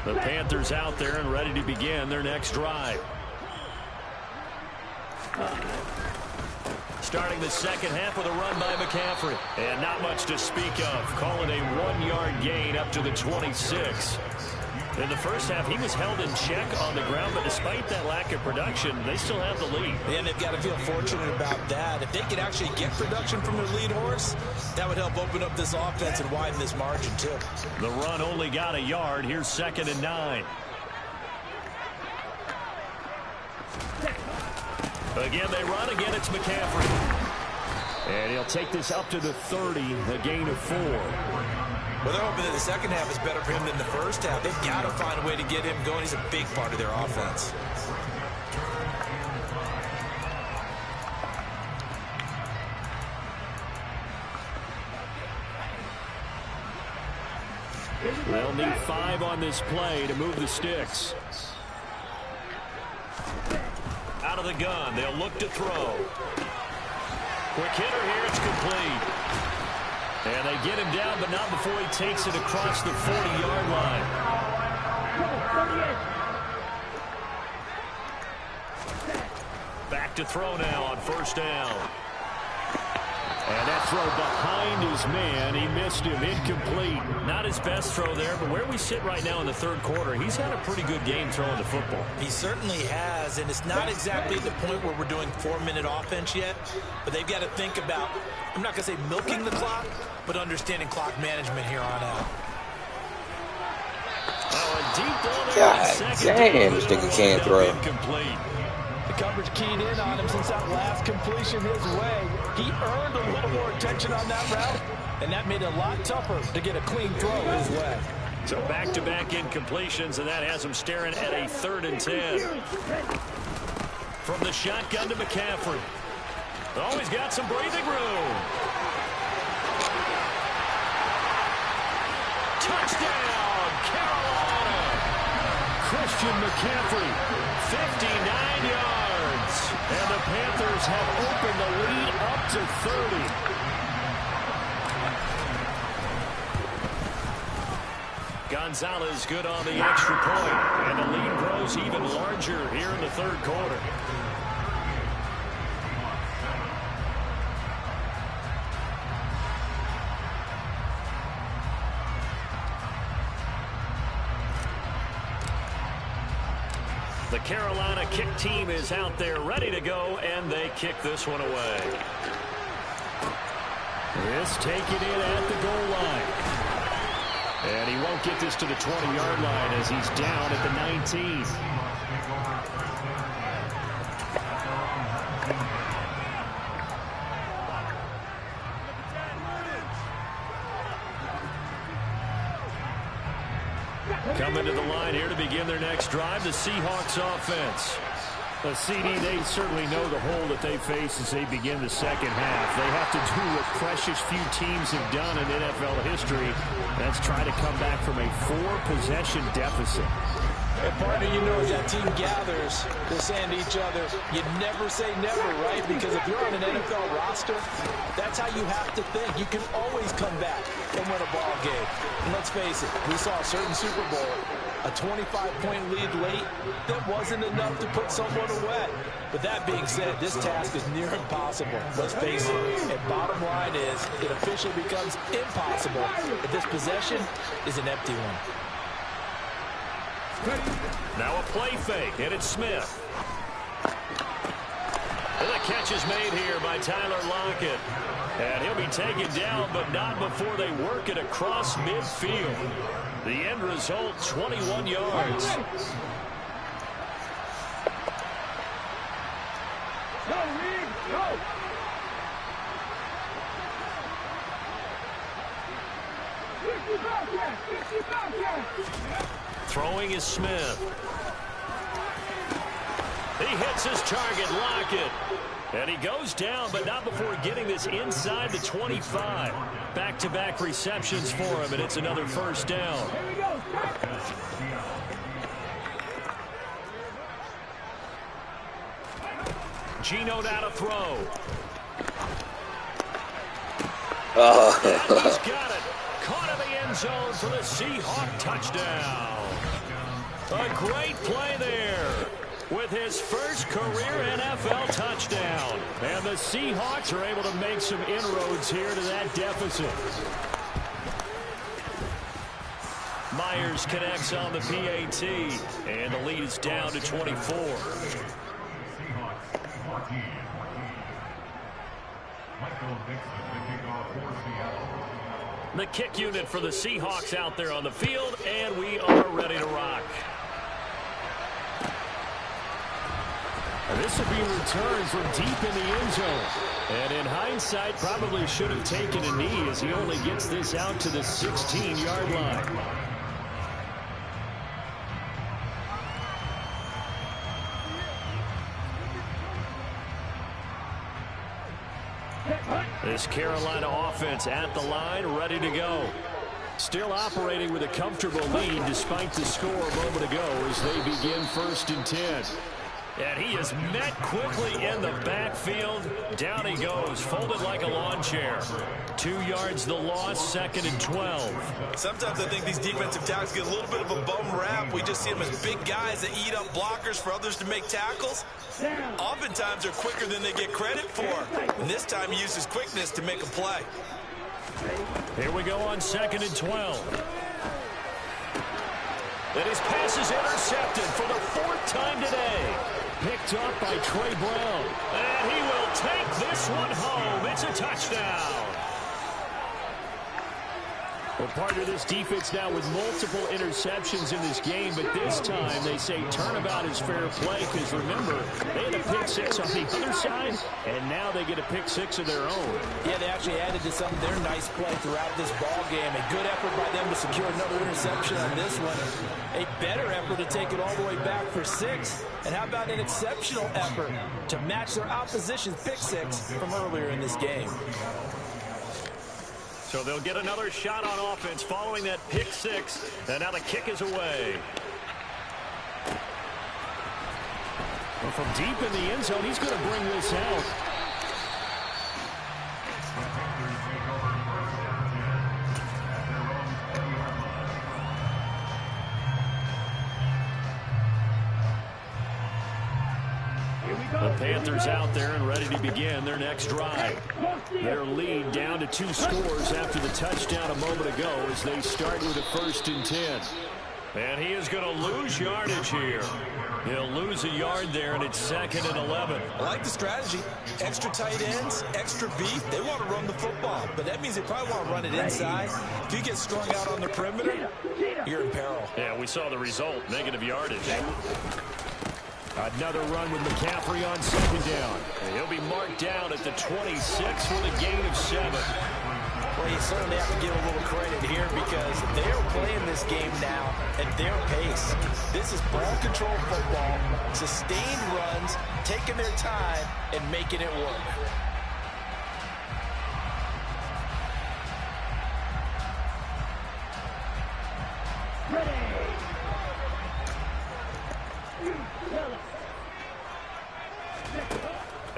The Panthers out there and ready to begin their next drive. Starting the second half with a run by McCaffrey. And not much to speak of. Call it a 1-yard gain up to the 26. In the first half, he was held in check on the ground, but despite that lack of production, they still have the lead. And they've got to feel fortunate about that. If they could actually get production from their lead horse, that would help open up this offense and widen this margin, too. The run only got a yard. Here's 2nd and 9. Again, they run. Again, it's McCaffrey. And he'll take this up to the 30, a gain of 4. Well, they're hoping that the second half is better for him than the first half. They've got to find a way to get him going. He's a big part of their offense. They'll need 5 on this play to move the sticks. Out of the gun, they'll look to throw. Quick hitter here, it's complete. And they get him down, but not before he takes it across the 40-yard line. Back to throw now on 1st down. And that throw behind his man. He missed him. Incomplete. Not his best throw there, but where we sit right now in the 3rd quarter, he's had a pretty good game throwing the football. He certainly has, and it's not exactly the point where we're doing 4-minute offense yet, but they've got to think about, I'm not going to say milking the clock, but understanding clock management here on out. Oh, a deep ball. God damn, this nigga can't throw. Incomplete. The coverage keyed in on him since that last completion his way. He earned a little more attention on that route, and that made it a lot tougher to get a clean throw his way. So back-to-back incompletions, and that has him staring at a 3rd and 10. From the shotgun to McCaffrey. Oh, he's got some breathing room. Touchdown, Carolina. Christian McCaffrey, 59 yards. And the Panthers have opened the lead up to 30. Gonzalez good on the extra point, and the lead grows even larger here in the 3rd quarter. The Carolina kick team is out there ready to go, and they kick this one away. This taken in at the goal line. And he won't get this to the 20-yard line as he's down at the 19. Coming to the line here to begin their next drive, the Seahawks offense. The CD, they certainly know the hole that they face as they begin the second half. They have to do what precious few teams have done in NFL history. That's try to come back from a 4-possession deficit. And partner, you know, as that team gathers, they're saying to each other, you never say never, right? Because if you're on an NFL roster, that's how you have to think. You can always come back and win a ball game. And let's face it, we saw a certain Super Bowl, a 25-point lead late, that wasn't enough to put someone away. But that being said, this task is near impossible. Let's face it. And bottom line is, it officially becomes impossible if this possession is an empty one. Now a play fake, and it's Smith. And the catch is made here by Tyler Lockett. And he'll be taken down, but not before they work it across midfield. The end result, 21 yards. Throwing is Smith. He hits his target, Lockett. And he goes down, but not before getting this inside the 25. Back-to-back receptions for him, and it's another 1st down. Geno now to throw. And he's got it. Caught in the end end zone for the Seahawk touchdown. A great play there with his first career NFL touchdown. And the Seahawks are able to make some inroads here to that deficit. Myers connects on the PAT, and the lead is down to 24. The kick unit for the Seahawks out there on the field, and we are ready to rock. This will be returned from deep in the end zone. And in hindsight, probably should have taken a knee as he only gets this out to the 16-yard line. This Carolina offense at the line, ready to go. Still operating with a comfortable lead despite the score a moment ago as they begin 1st and 10. And he is met quickly in the backfield. Down he goes, folded like a lawn chair. 2 yards the loss, 2nd and 12. Sometimes I think these defensive tackles get a little bit of a bum rap. We just see them as big guys that eat up blockers for others to make tackles. Oftentimes they're quicker than they get credit for. And this time he uses quickness to make a play. Here we go on 2nd and 12. And his pass is intercepted for the 4th time today. Picked up by Trey Brown. And he will take this one home. It's a touchdown. We're part of this defense now with multiple interceptions in this game, but this time they say turnabout is fair play because, remember, they had a pick 6 on the other side, and now they get a pick 6 of their own. Yeah, they actually added to some of their nice play throughout this ball game. A good effort by them to secure another interception on this one. A better effort to take it all the way back for 6. And how about an exceptional effort to match their opposition's pick 6 from earlier in this game? So they'll get another shot on offense following that pick 6. And now the kick is away. Well, from deep in the end zone, he's going to bring this out. The Panthers out there and ready to begin their next drive. Their lead down to 2 scores after the touchdown a moment ago as they start with a 1st and 10. And he is going to lose yardage here. He'll lose a yard there, and it's 2nd and 11. I like the strategy. Extra tight ends, extra beef. They want to run the football, but that means they probably want to run it inside. If you get strung out on the perimeter, you're in peril. Yeah, we saw the result, negative yardage. Another run with McCaffrey on 2nd down. And he'll be marked down at the 26 with a gain of 7. Well, you certainly have to give a little credit here because they're playing this game now at their pace. This is ball control football, sustained runs, taking their time and making it work.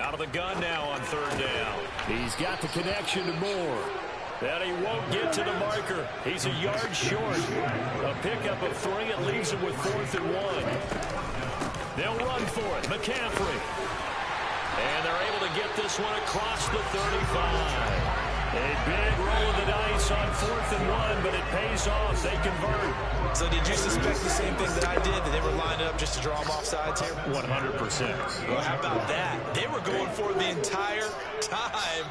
Out of the gun now on 3rd down. He's got the connection to Moore. And he won't get to the marker. He's a yard short. A pickup of 3. It leaves him with 4th and 1. They'll run for it. McCaffrey. And they're able to get this one across the 35. A big roll of the dice on 4th and 1, but it pays off. They convert. So did you suspect the same thing that I did, that they were lining up just to draw them off sides here? 100%. Well, how about that? They were going for it the entire time.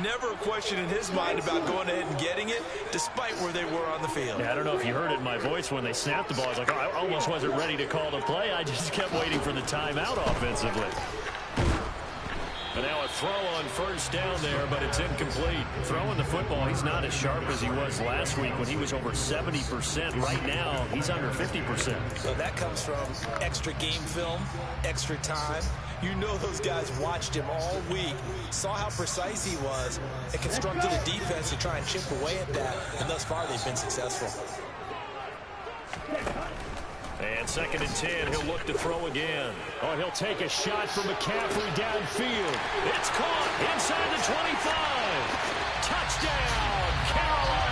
Never a question in his mind about going ahead and getting it, despite where they were on the field. Yeah, I don't know if you heard it in my voice when they snapped the ball. I was like, oh, I almost wasn't ready to call the play. I just kept waiting for the timeout offensively. And now a throw on 1st down there, but it's incomplete. Throwing the football, he's not as sharp as he was last week when he was over 70%. Right now, he's under 50%. So that comes from extra game film, extra time. You know those guys watched him all week, saw how precise he was, and constructed a defense to try and chip away at that. And thus far, they've been successful. And 2nd and 10, he'll look to throw again. Oh, he'll take a shot from McCaffrey downfield. It's caught inside the 25. Touchdown, Carolina.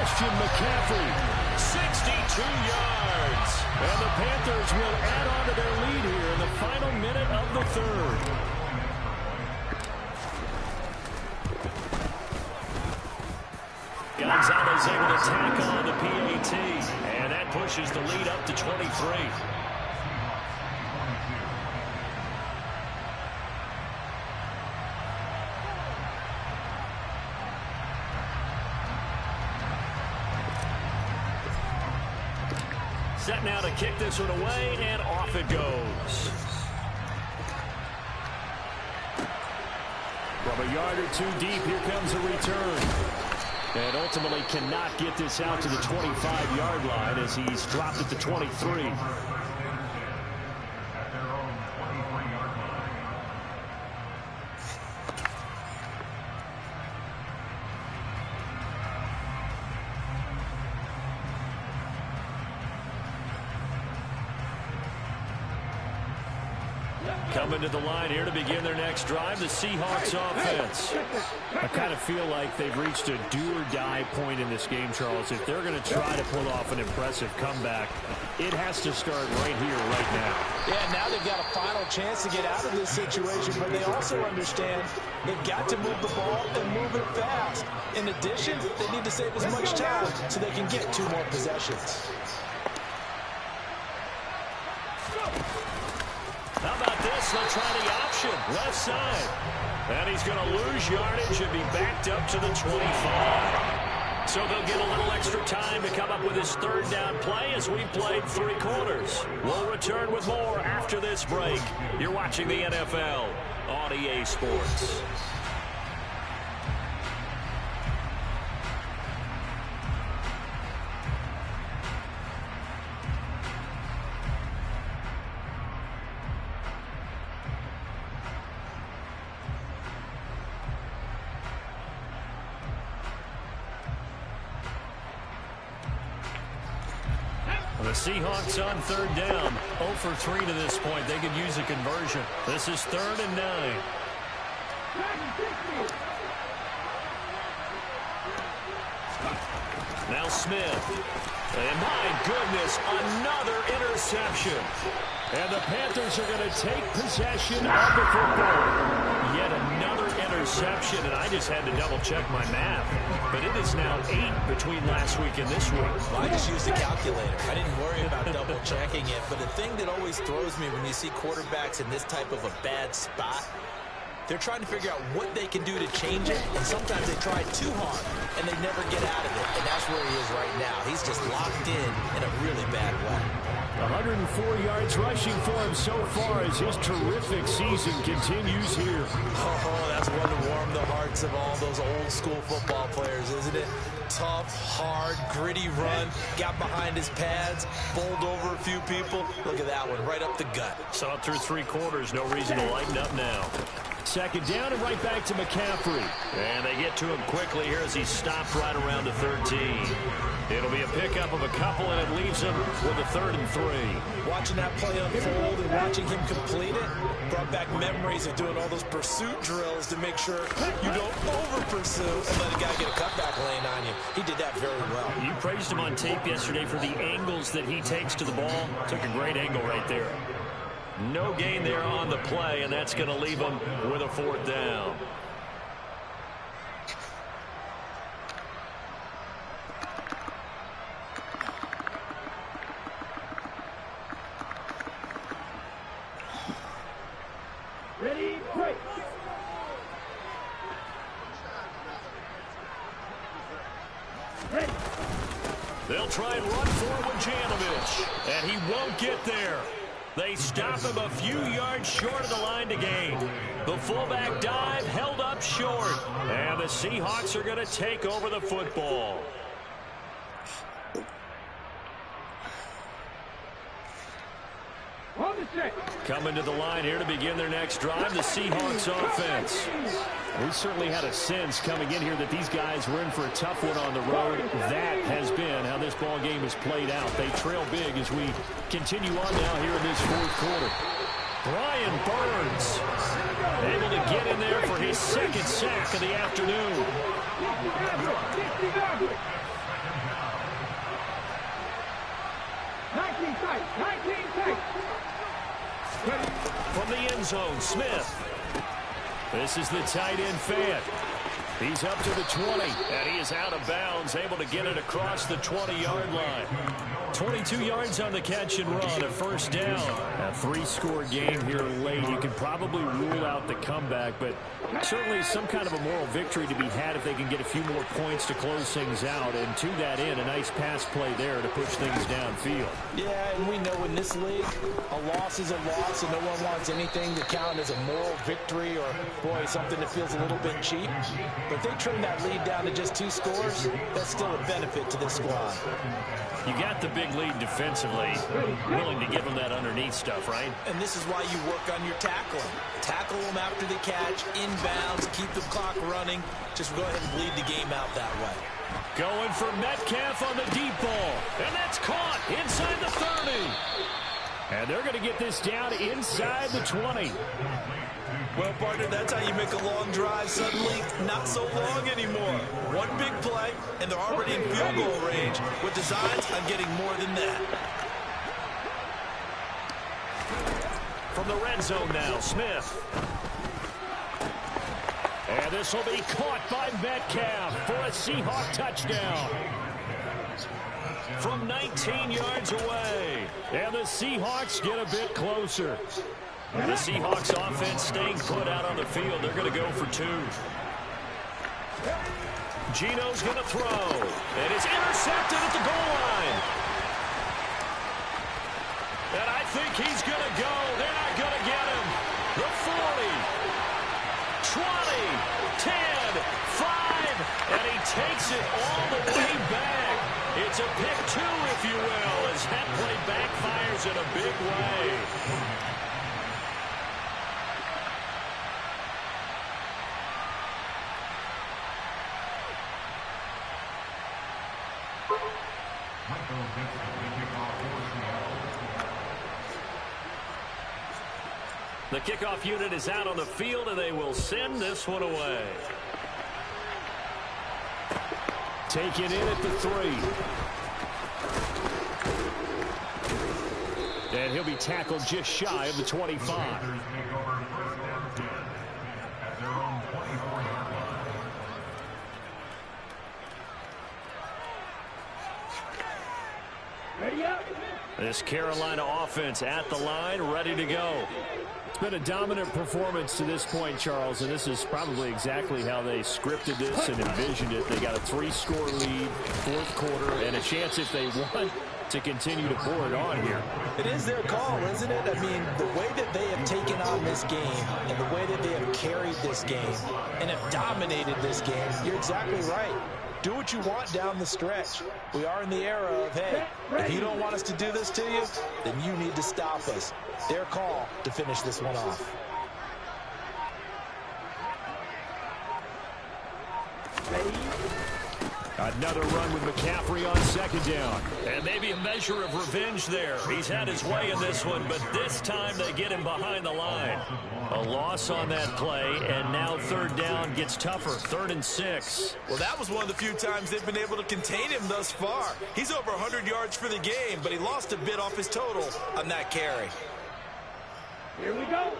Christian McCaffrey. 62 yards. And the Panthers will add on to their lead here in the final minute of the third. Gonzalez able to tack on the PAT. And that pushes the lead up to 23. Set now to kick this one away, and off it goes. From a yard or two deep, here comes a return. And ultimately cannot get this out to the 25-yard line as he's dropped it to 23. Coming to the line here to begin their next drive, the Seahawks offense. I kind of feel like they've reached a do-or-die point in this game, Charles. If they're going to try to pull off an impressive comeback, it has to start right here, right now. Yeah, now they've got a final chance to get out of this situation, but they also understand they've got to move the ball and move it fast. In addition, they need to save as much time so they can get 2 more possessions. How about this? They'll try the option. Left side. And he's going to lose yardage and be backed up to the 25. So they'll get a little extra time to come up with his third down play as we've played 3 quarters. We'll return with more after this break. You're watching the NFL on EA Sports. The Seahawks on third down. 0 for 3 to this point. They could use a conversion. This is 3rd and 9. Now Smith. And my goodness, another interception. And the Panthers are going to take possession of the football. Yet another interception, and I just had to double-check my math. But it is now 8 between last week and this week. Well, I just used a calculator. I didn't worry about double-checking it. But the thing that always throws me when you see quarterbacks in this type of a bad spot, they're trying to figure out what they can do to change it, and sometimes they try too hard, and they never get out of it. And that's where he is right now. He's just locked in a really bad way. 104 yards rushing for him so far as his terrific season continues here. Oh, that's one to warm the hearts of all those old-school football players, isn't it? Tough, hard, gritty run, got behind his pads, bowled over a few people. Look at that one, right up the gut. Saw it through 3 quarters, no reason to lighten up now. 2nd down and right back to McCaffrey. And they get to him quickly here as he's stopped right around the 13. It'll be a pickup of a couple, and it leaves him with a 3rd and 3. Watching that play unfold and watching him complete it brought back memories of doing all those pursuit drills to make sure you don't over-pursue and let a guy get a cutback lane on you. He did that very well. You praised him on tape yesterday for the angles that he takes to the ball. Took a great angle right there. No gain there on the play, and that's going to leave him with a 4th down. Ready, break. Ready. They'll try and run forward Janovich, and he won't get there. They stop him a few yards short of the line to gain. The fullback dive held up short, and the Seahawks are going to take over the football. Coming to the line here to begin their next drive, the Seahawks offense. We certainly had a sense coming in here that these guys were in for a tough one on the road. That has been how this ball game has played out. They trail big as we continue on now here in this 4th quarter. Brian Burns able to get in there for his 2nd sack of the afternoon. 19 tight. 19 tight. Ready. From the end zone, Smith. This is the tight end Fant. He's up to the 20, and he is out of bounds, able to get it across the 20-yard line. 22 yards on the catch and run, a first down. A 3-score game here late. You can probably rule out the comeback, but certainly some kind of a moral victory to be had if they can get a few more points to close things out. And to that end, a nice pass play there to push things downfield. Yeah, and we know in this league, a loss is a loss, and no one wants anything to count as a moral victory or, boy, something that feels a little bit cheap. But if they trim that lead down to just 2 scores, that's still a benefit to this squad. You got the big lead defensively, willing to give them that underneath stuff, right? And this is why you work on your tackling. Tackle them after the catch, inbounds, keep the clock running. Just go ahead and bleed the game out that way. Going for Metcalf on the deep ball. And that's caught inside the 30. And they're going to get this down inside the 20. Well, partner, that's how you make a long drive suddenly not so long anymore. One big play, and they're already in field goal range with designs on getting more than that. From the red zone now, Smith. And this will be caught by Metcalf for a Seahawk touchdown. From 19 yards away. And the Seahawks get a bit closer. The Seahawks offense staying put out on the field. They're going to go for 2. Geno's going to throw. And it's intercepted at the goal line. And I think he's going to go. They're not going to get him. The 40, 20, 10, 5, and he takes it all the way back. It's a pick 2, if you will, as that play backfires in a big way. The kickoff unit is out on the field, and they will send this one away. Take it in at the 3. And he'll be tackled just shy of the 25. Ready up. This Carolina offense at the line, ready to go. It's been a dominant performance to this point, Charles, and this is probably exactly how they scripted this and envisioned it. They got a 3-score lead, 4th quarter, and a chance if they want to continue to pour it on here. It is their call, isn't it? I mean, the way that they have taken on this game and the way that they have carried this game and have dominated this game, you're exactly right. Do what you want down the stretch. We are in the era of, hey, if you don't want us to do this to you, then you need to stop us. Their call to finish this one off. Another run with McCaffrey on 2nd down. And maybe a measure of revenge there. He's had his way in this one, but this time they get him behind the line. A loss on that play, and now 3rd down gets tougher. 3rd and 6. Well, that was one of the few times they've been able to contain him thus far. He's over 100 yards for the game, but he lost a bit off his total on that carry. Here we go.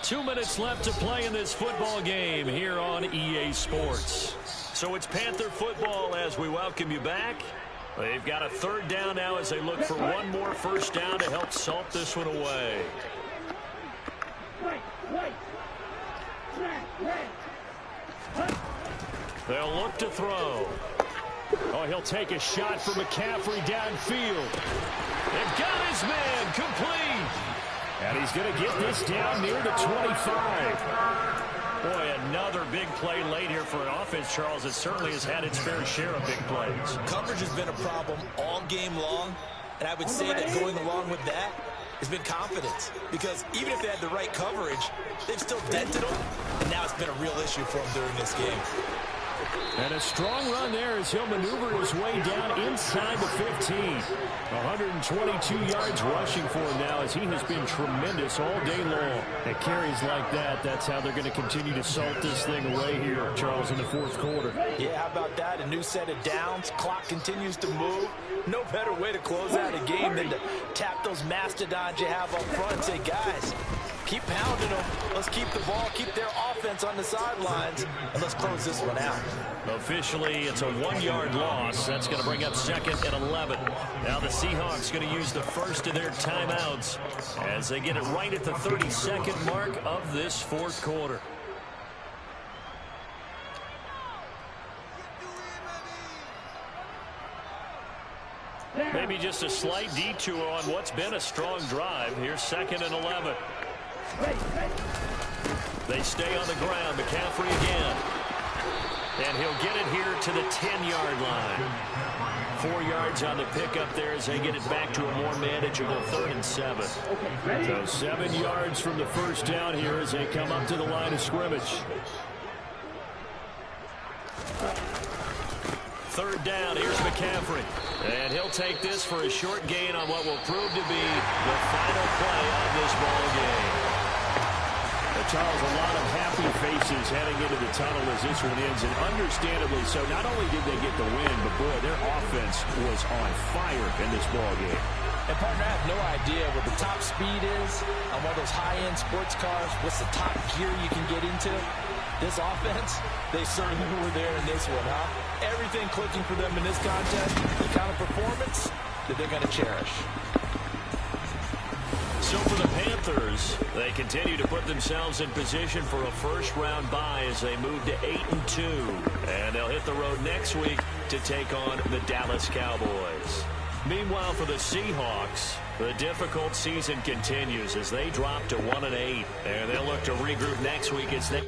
2 minutes left to play in this football game here on EA Sports. So it's Panther football as we welcome you back. They've got a 3rd down now as they look for one more first down to help salt this one away. They'll look to throw. Oh, he'll take a shot for McCaffrey downfield. And got his man complete. And he's going to get this down near the 25. Boy, another big play late here for an offense, Charles. It certainly has had its fair share of big plays. Coverage has been a problem all game long, and I would say that going along with that has been confidence. Because even if they had the right coverage, they've still dented them, and now it's been a real issue for them during this game. And a strong run there as he'll maneuver his way down inside the 15. 122 yards rushing for him now as he has been tremendous all day long. At carries like that, that's how they're going to continue to salt this thing away here, Charles, in the fourth quarter. Yeah, how about that? A new set of downs. Clock continues to move. No better way to close out a game than to tap those mastodons you have up front and say, guys, keep pounding them. Let's keep the ball, keep their offense on the sidelines, and let's close this one out. Officially, it's a 1-yard loss. That's going to bring up 2nd and 11. Now the Seahawks going to use the first of their timeouts as they get it right at the 32nd mark of this fourth quarter. Maybe just a slight detour on what's been a strong drive. Here's 2nd and 11. They stay on the ground. McCaffrey again. And he'll get it here to the 10-yard line. 4 yards on the pickup there as they get it back to a more manageable 3rd and 7. So 7 yards from the first down here as they come up to the line of scrimmage. 3rd down, here's McCaffrey. And he'll take this for a short gain on what will prove to be the final play of this ball game. Charles, a lot of happy faces heading into the tunnel as this one ends, and understandably so. Not only did they get the win, but boy, their offense was on fire in this ball game. And partner, I have no idea what the top speed is on one of those high-end sports cars. What's the top gear you can get into? This offense, they certainly were there in this one, huh? Everything clicking for them in this contest, the kind of performance that they're going to cherish. So for the Panthers, they continue to put themselves in position for a first-round bye as they move to 8-2. And they'll hit the road next week to take on the Dallas Cowboys. Meanwhile, for the Seahawks, the difficult season continues as they drop to 1-8. And they'll look to regroup next week as they...